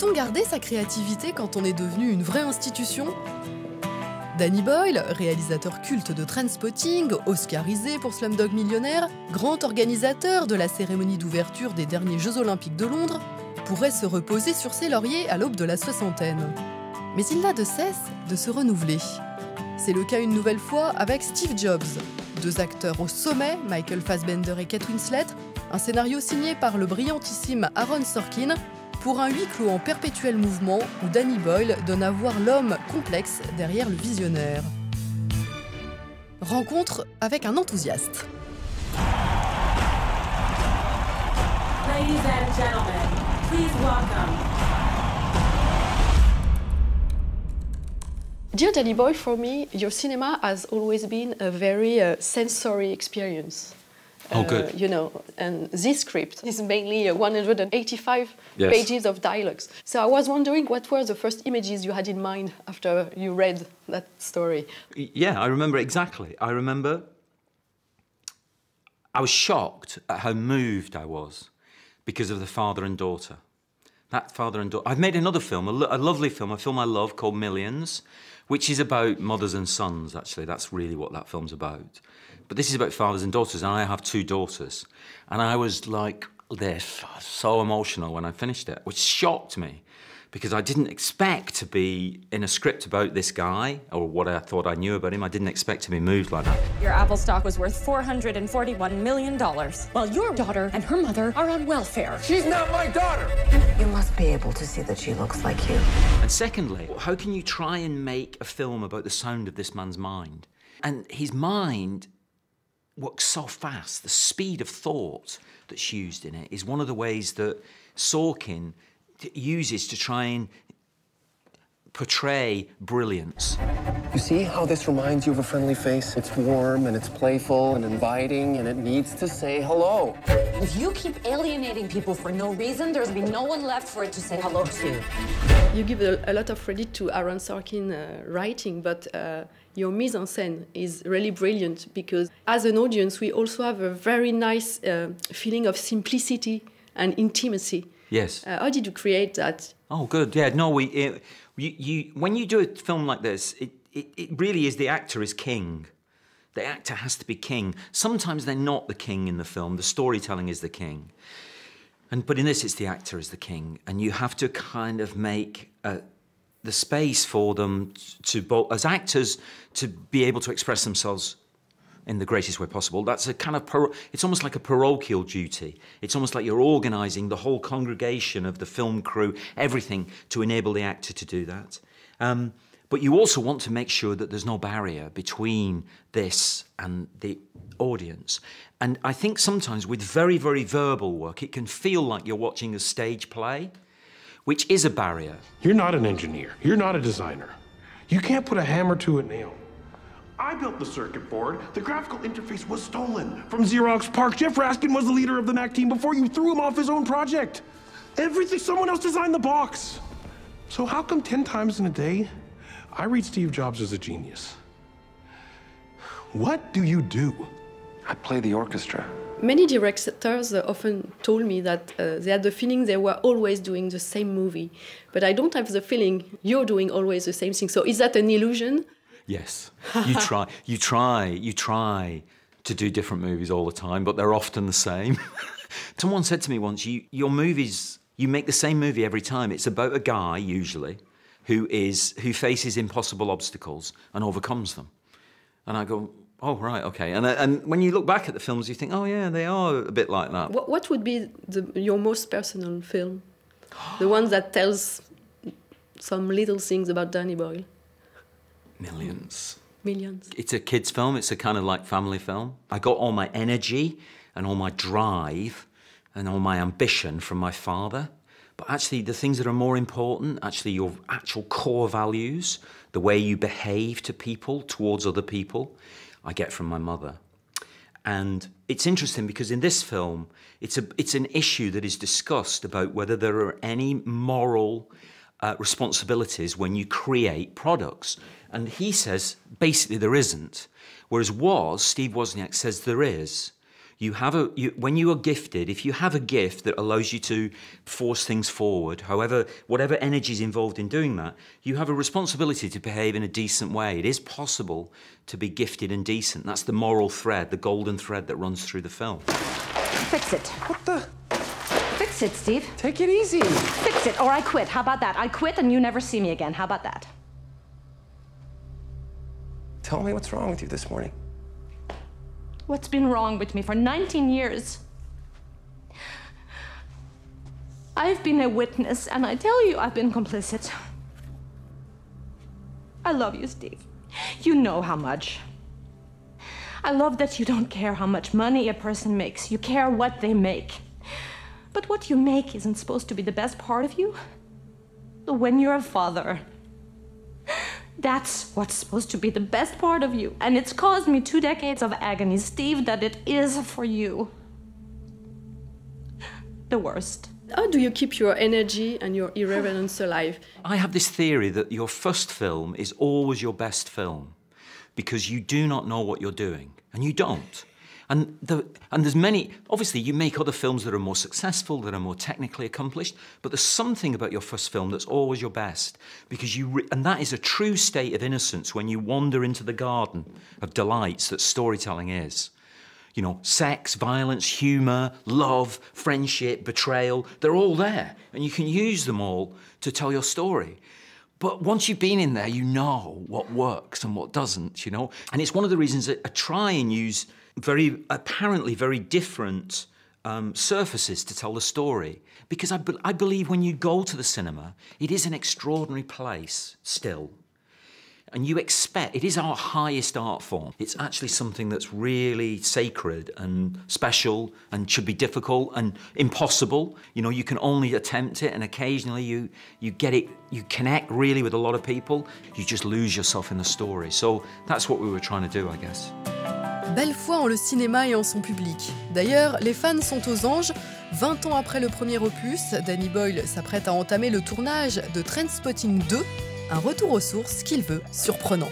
Peut-on garder sa créativité quand on est devenu une vraie institution ? Danny Boyle, réalisateur culte de Trainspotting, oscarisé pour Slumdog Millionnaire, grand organisateur de la cérémonie d'ouverture des derniers Jeux Olympiques de Londres, pourrait se reposer sur ses lauriers à l'aube de la soixantaine. Mais il n'a de cesse de se renouveler. C'est le cas une nouvelle fois avec Steve Jobs. Deux acteurs au sommet, Michael Fassbender et Kate Winslet, un scénario signé par le brillantissime Aaron Sorkin, pour un huis clos en perpétuel mouvement où Danny Boyle donne à voir l'homme complexe derrière le visionnaire. Rencontre avec un enthousiaste. Ladies and gentlemen, please welcome. Dear Danny Boyle, for me, your cinema has always been a very sensory experience. Oh, good. You know, and this script is mainly 185 Yes. pages of dialogues. So I was wondering, what were the first images you had in mind after you read that story? Yeah, I remember exactly. I remember I was shocked at how moved I was because of the father and daughter. That father and daughter. I've made another film, a lovely film, a film I love called Millions, which is about mothers and sons, actually. That's really what that film's about. But this is about fathers and daughters, and I have two daughters. And I was like this, so emotional when I finished it, which shocked me, because I didn't expect to be in a script about this guy, or what I thought I knew about him. I didn't expect to be moved like that. Your Apple stock was worth $441 million, while your daughter and her mother are on welfare. She's not my daughter! You must be able to see that she looks like you. And secondly, how can you try and make a film about the sound of this man's mind? And his mind works so fast. The speed of thought that's used in it is one of the ways that Sorkin uses to try and portray brilliance. You see how this reminds you of a friendly face? It's warm and it's playful and inviting and it needs to say hello. If you keep alienating people for no reason, there's be no one left for it to say hello to. You give a lot of credit to Aaron Sorkin writing, but your mise en scène is really brilliant, because as an audience, we also have a very nice feeling of simplicity and intimacy. Yes. How did you create that? Oh, good. Yeah, no, when you do a film like this, it really is, the actor is king. The actor has to be king. Sometimes they're not the king in the film. The storytelling is the king. But in this, it's the actor is the king. And you have to kind of make the space for them as actors, to be able to express themselves in the greatest way possible. That's a kind of, it's almost like a parochial duty. It's almost like you're organising the whole congregation of the film crew, everything, to enable the actor to do that. But you also want to make sure that there's no barrier between this and the audience. And I think sometimes with very, very verbal work, it can feel like you're watching a stage play, which is a barrier. You're not an engineer. You're not a designer. You can't put a hammer to a nail. I built the circuit board. The graphical interface was stolen from Xerox PARC. Jeff Raskin was the leader of the NAC team before you threw him off his own project. Everything, someone else designed the box. So how come 10 times in a day, I read Steve Jobs as a genius? What do you do? I play the orchestra. Many directors often told me that they had the feeling they were always doing the same movie. But I don't have the feeling you're doing always the same thing. So is that an illusion? Yes, you try to do different movies all the time, but they're often the same. Someone said to me once, your movies, you make the same movie every time. It's about a guy, usually, who faces impossible obstacles and overcomes them. And I go, oh, right, okay. And when you look back at the films, you think, oh, yeah, they are a bit like that. What would be your most personal film? The one that tells some little things about Danny Boyle? Millions. Millions. It's a kid's film. It's a kind of like family film. I got all my energy and all my drive and all my ambition from my father. But actually, the things that are more important, actually your actual core values, the way you behave to people, towards other people, I get from my mother. And it's interesting because in this film, it's an issue that is discussed about whether there are any moral responsibilities when you create products. And he says, basically, there isn't. Whereas Steve Wozniak says there is. When you are gifted, if you have a gift that allows you to force things forward, whatever energy is involved in doing that, you have a responsibility to behave in a decent way. It is possible to be gifted and decent. That's the moral thread, the golden thread that runs through the film. Fix it. What the? Fix it, Steve. Take it easy. Fix it, or I quit. How about that? I quit and you never see me again. How about that? Tell me what's wrong with you this morning. What's been wrong with me for 19 years? I've been a witness, and I tell you, I've been complicit. I love you, Steve. You know how much. I love that you don't care how much money a person makes. You care what they make. But what you make isn't supposed to be the best part of you. When you're a father, that's what's supposed to be the best part of you. And it's caused me 2 decades of agony, Steve, that it is for you. The worst. How do you keep your energy and your irreverence alive? I have this theory that your first film is always your best film because you do not know what you're doing, and you don't. And there's many, obviously you make other films that are more successful, that are more technically accomplished, but there's something about your first film that's always your best, because and that is a true state of innocence when you wander into the garden of delights that storytelling is. You know, sex, violence, humour, love, friendship, betrayal, they're all there, and you can use them all to tell your story. But once you've been in there, you know what works and what doesn't, you know? And it's one of the reasons that I try and use apparently very different surfaces to tell the story. Because I believe when you go to the cinema, it is an extraordinary place still. And you expect, it is our highest art form. It's actually something that's really sacred and special and should be difficult and impossible. You know, you can only attempt it, and occasionally you get it, you connect really with a lot of people. You just lose yourself in the story. So that's what we were trying to do, I guess. Belle foi en le cinéma et en son public. D'ailleurs, les fans sont aux anges. 20 ans après le premier opus, Danny Boyle s'apprête à entamer le tournage de Trainspotting 2, un retour aux sources qu'il veut surprenant.